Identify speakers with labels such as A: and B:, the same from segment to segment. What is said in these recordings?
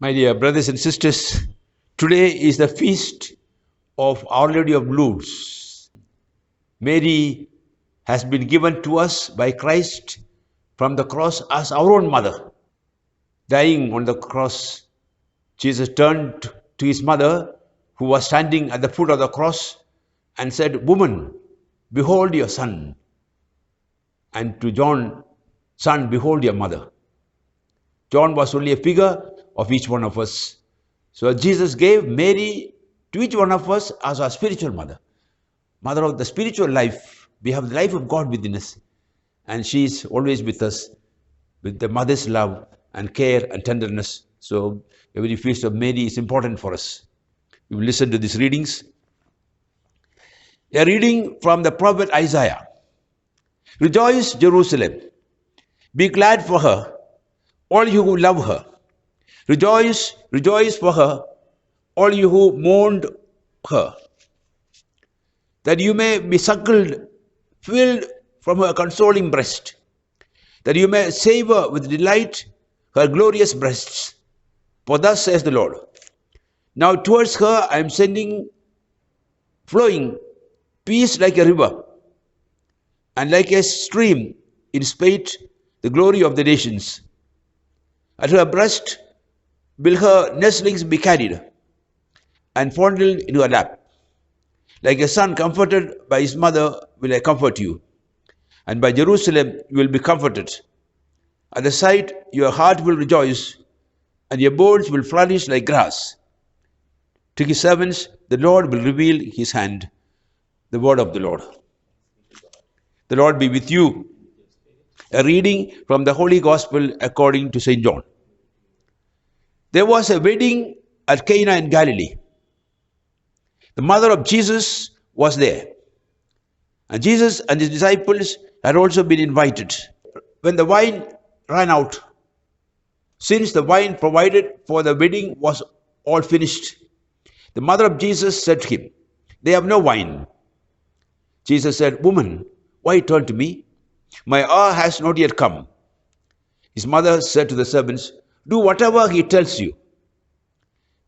A: My dear brothers and sisters, today is the feast of Our Lady of Lourdes. Mary has been given to us by Christ from the cross as our own mother. Dying on the cross, Jesus turned to his mother, who was standing at the foot of the cross, and said, "Woman, behold your son." And to John, "Son, behold your mother." John was only a figure of each one of us. So Jesus gave Mary to each one of us as our spiritual mother. Mother of the spiritual life. We have the life of God within us. And she is always with us with the mother's love and care and tenderness. So every feast of Mary is important for us. We will listen to these readings. A reading from the prophet Isaiah. Rejoice, Jerusalem. Be glad for her, all you who love her. Rejoice, rejoice for her, all you who mourned her. That you may be suckled, filled from her consoling breast. That you may savor with delight her glorious breasts. For thus says the Lord, now towards her I am sending, flowing, peace like a river, and like a stream in spite the glory of the nations. At her breast will her nestlings be carried, and fondled in her lap. Like a son comforted by his mother will I comfort you, and by Jerusalem you will be comforted. At the sight your heart will rejoice, and your bones will flourish like grass. To his servants the Lord will reveal his hand. The word of the Lord. The Lord be with you. A reading from the Holy Gospel according to St. John. There was a wedding at Cana in Galilee. The mother of Jesus was there. And Jesus and his disciples had also been invited. When the wine ran out, since the wine provided for the wedding was all finished, the mother of Jesus said to him, "They have no wine." Jesus said, "Woman, why turn to me? My hour has not yet come." His mother said to the servants, "Do whatever he tells you."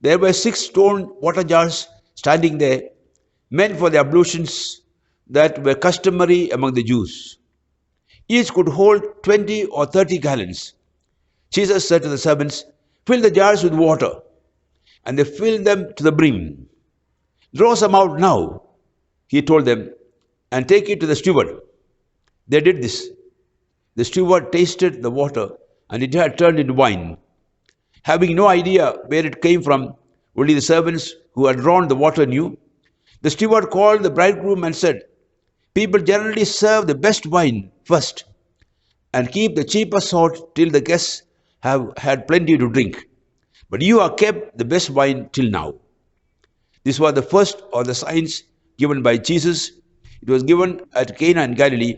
A: There were 6 stone water jars standing there, meant for the ablutions that were customary among the Jews. Each could hold 20 or 30 gallons. Jesus said to the servants, "Fill the jars with water." And they filled them to the brim. "Draw some out now," he told them, "and take it to the steward." They did this. The steward tasted the water, and it had turned into wine. Having no idea where it came from, only the servants who had drawn the water knew. The steward called the bridegroom and said, "People generally serve the best wine first, and keep the cheaper sort till the guests have had plenty to drink. But you have kept the best wine till now." This was the first of the signs given by Jesus. It was given at Cana in Galilee.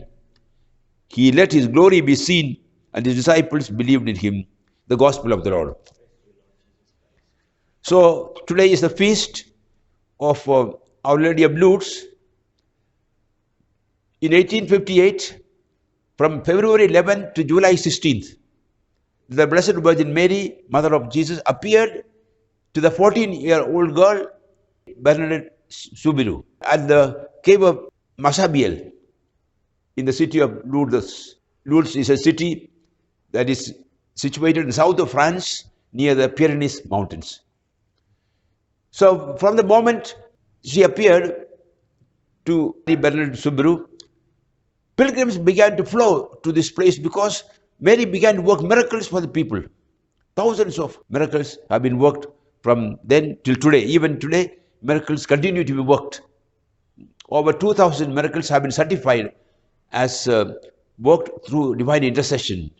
A: He let his glory be seen, and his disciples believed in him. The Gospel of the Lord. So today is the feast of Our Lady of Lourdes. In 1858, from February 11th to July 16th, the Blessed Virgin Mary, Mother of Jesus, appeared to the 14-year-old girl, Bernadette Soubirous, at the cave of Massabielle in the city of Lourdes. Lourdes is a city that is situated in the south of France near the Pyrenees Mountains. So from the moment she appeared to Bernadette Soubirous, pilgrims began to flow to this place because Mary began to work miracles for the people. Thousands of miracles have been worked from then till today. Even today, miracles continue to be worked. Over 2,000 miracles have been certified as worked through divine intercession.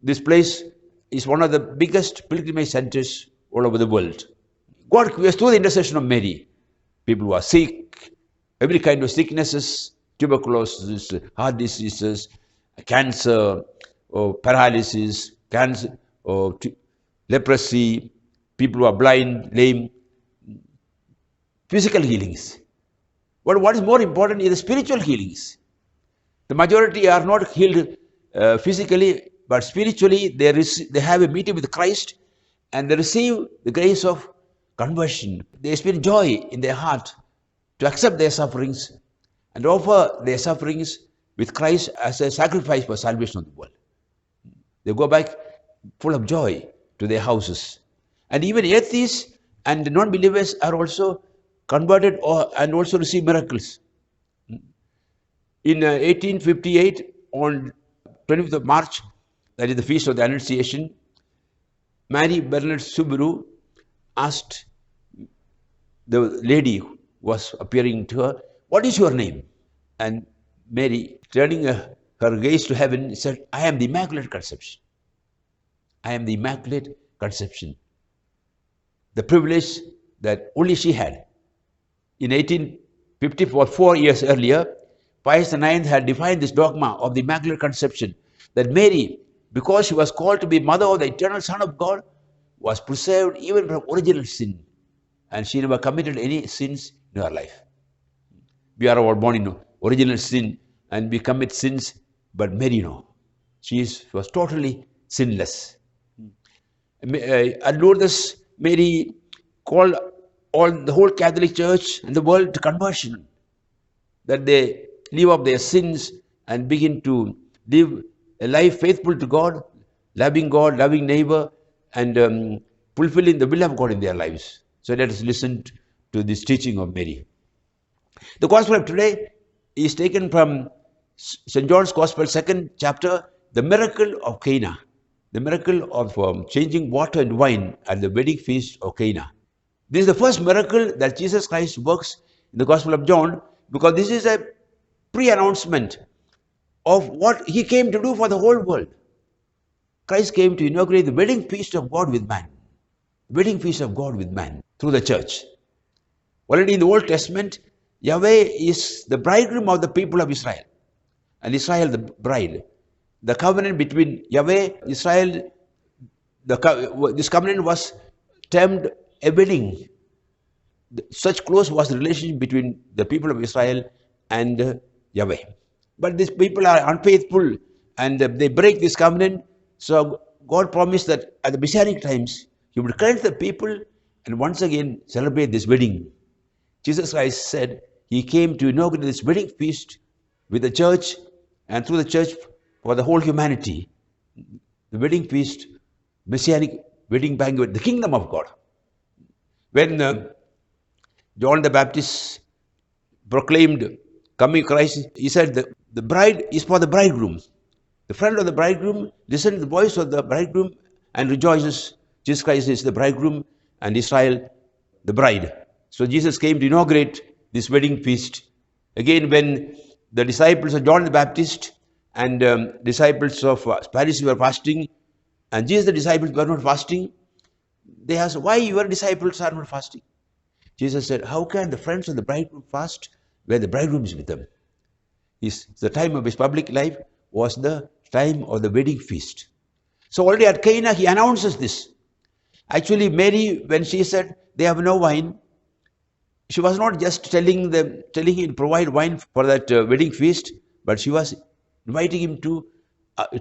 A: This place is one of the biggest pilgrimage centers all over the world. God creates through the intercession of Mary. People who are sick, every kind of sicknesses, tuberculosis, heart diseases, cancer, or paralysis, cancer, or leprosy, people who are blind, lame, physical healings. But what is more important is the spiritual healings. The majority are not healed physically, but spiritually they have a meeting with Christ, and they receive the grace of conversion. They experience joy in their heart to accept their sufferings and offer their sufferings with Christ as a sacrifice for salvation of the world. They go back full of joy to their houses. And even atheists and non-believers are also converted and also receive miracles. In 1858, on 25th of March, that is the feast of the Annunciation, Mary Bernard Subaru asked the lady who was appearing to her, "What is your name?" And Mary, turning her gaze to heaven, said, "I am the Immaculate Conception. I am the Immaculate Conception." The privilege that only she had. In 1854, 4 years earlier, Pius IX had defined this dogma of the Immaculate Conception, that Mary, because she was called to be mother of the eternal Son of God, was preserved even from original sin, and she never committed any sins in her life. We are all born in original sin and we commit sins, but Mary, no. She was totally sinless. At Lourdes, Mary called the whole Catholic Church and the world to conversion, that they leave up their sins and begin to live a life faithful to God, loving neighbor, and fulfilling the will of God in their lives. So let us listen to this teaching of Mary. The Gospel of today is taken from St. John's Gospel, 2nd chapter, the miracle of Cana. The miracle of changing water into wine at the wedding feast of Cana. This is the first miracle that Jesus Christ works in the Gospel of John, because this is a pre-announcement of what he came to do for the whole world. Christ came to inaugurate the wedding feast of God with man. Wedding feast of God with man through the church. Already in the Old Testament, Yahweh is the bridegroom of the people of Israel, and Israel the bride. The covenant between Yahweh, Israel, this covenant was termed a wedding. Such close was the relationship between the people of Israel and Yahweh. But these people are unfaithful and they break this covenant. So God promised that at the Messianic times, He would cleanse the people and once again celebrate this wedding. Jesus Christ said He came to inaugurate this wedding feast with the church and through the church for the whole humanity. The wedding feast, Messianic wedding banquet, the kingdom of God. When John the Baptist proclaimed coming Christ, he said the bride is for the bridegroom. The friend of the bridegroom listens to the voice of the bridegroom and rejoices. Jesus Christ is the bridegroom and Israel the bride. So Jesus came to inaugurate this wedding feast. Again, when the disciples of John the Baptist and disciples of Pharisees were fasting, and Jesus the disciples were not fasting, they asked, "Why your disciples are not fasting?" Jesus said, "How can the friends of the bridegroom fast where the bridegroom is with them?" The time of his public life was the time of the wedding feast. So already at Cana, he announces this. Actually, Mary, when she said they have no wine, she was not just telling him to provide wine for that wedding feast, but she was inviting him to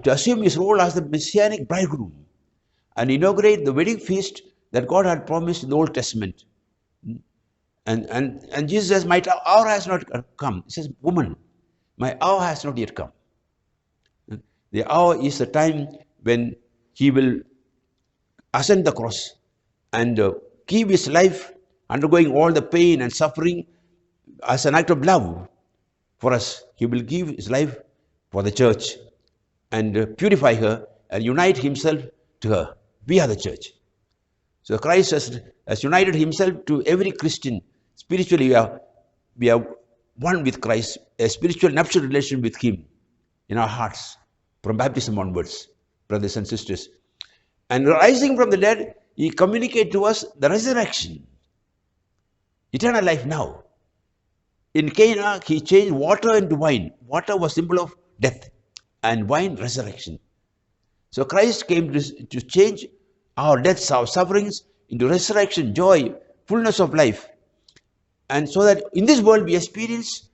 A: assume his role as the Messianic bridegroom and inaugurate the wedding feast that God had promised in the Old Testament. And Jesus says, "My hour has not come." He says, "Woman, my hour has not yet come." The hour is the time when He will ascend the cross and give His life, undergoing all the pain and suffering as an act of love for us. He will give His life for the church and purify her and unite Himself to her. We are the church. So Christ has united Himself to every Christian. Spiritually, we are one with Christ, a spiritual nuptial relation with Him in our hearts from baptism onwards, brothers and sisters. And rising from the dead, He communicated to us the resurrection, eternal life now. In Cana, He changed water into wine. Water was symbol of death and wine, resurrection. So Christ came to change our deaths, our sufferings into resurrection, joy, fullness of life. And so that in this world we experience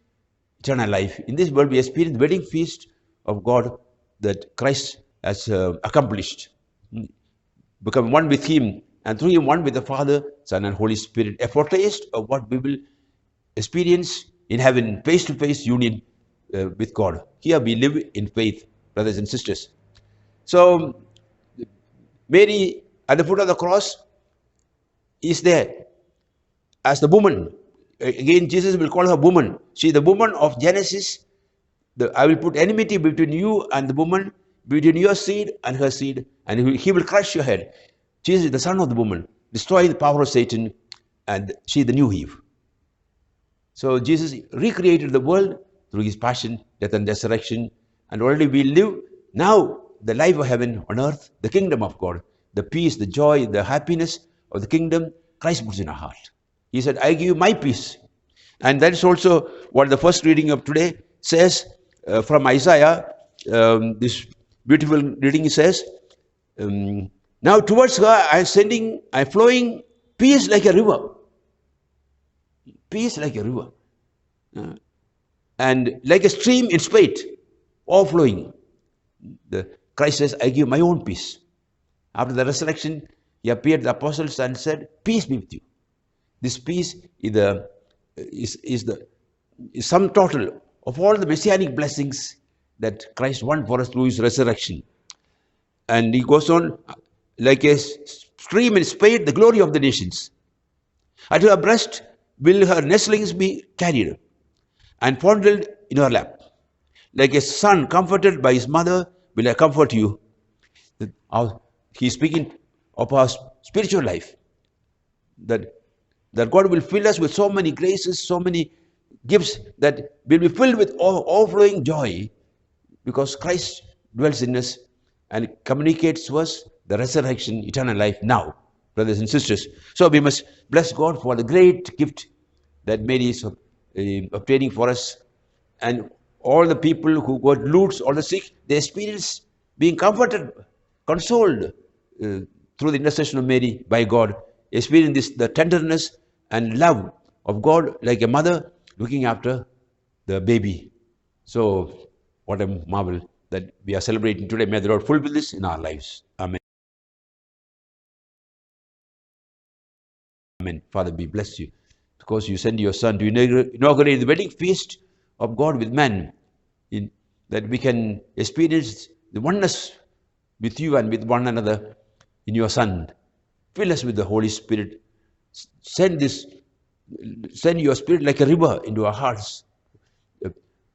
A: eternal life. In this world we experience the wedding feast of God that Christ has accomplished. become one with him, and through him one with the Father, Son, and Holy Spirit. A foretaste of what we will experience in heaven, face-to-face union with God. Here we live in faith, brothers and sisters. So Mary at the foot of the cross is there as the woman. Again, Jesus will call her woman. She is the woman of Genesis. I will put enmity between you and the woman, between your seed and her seed, and he will crush your head. Jesus is the son of the woman, destroying the power of Satan, and she is the new Eve. So Jesus recreated the world through his passion, death, and resurrection, and already we live now the life of heaven on earth, the kingdom of God, the peace, the joy, the happiness of the kingdom Christ puts in our heart. He said, I give you my peace. And that is also what the first reading of today says from Isaiah. This beautiful reading says, now towards her I am flowing peace like a river. Peace like a river. And like a stream in spate, overflowing. Christ says, I give my own peace. After the resurrection, he appeared to the apostles and said, peace be with you. This peace is the sum total of all the messianic blessings that Christ won for us through his resurrection. And he goes on, like a stream in spate, the glory of the nations. At her breast will her nestlings be carried and fondled in her lap. Like a son comforted by his mother will I comfort you. He is speaking of our spiritual life. That God will fill us with so many graces, so many gifts that will be filled with overflowing joy because Christ dwells in us and communicates to us the resurrection, eternal life now, brothers and sisters. So we must bless God for the great gift that Mary is obtaining for us. And all the people who got loots, all the sick, they experience being comforted, consoled through the intercession of Mary by God, experience the tenderness and love of God like a mother looking after the baby. So what a marvel that we are celebrating today. May the Lord fulfill this in our lives. Amen. Amen. Father, we bless you because you send your Son to inaugurate the wedding feast of God with man, that we can experience the oneness with you and with one another in your Son. Fill us with the Holy Spirit. Send your Spirit like a river into our hearts,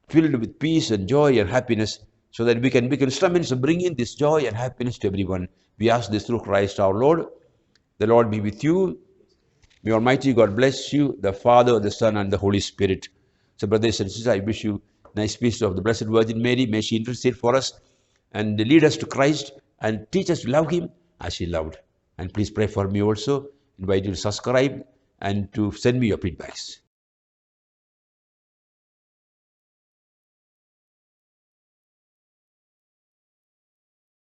A: filled with peace and joy and happiness, so that we can become instruments of bringing this joy and happiness to everyone. We ask this through Christ our Lord. The Lord be with you. May Almighty God bless you, the Father, the Son, and the Holy Spirit. So, brothers and sisters, I wish you nice peace of the Blessed Virgin Mary. May she intercede for us and lead us to Christ and teach us to love him as she loved. And please pray for me also. Invite you to subscribe and to send me your feedbacks.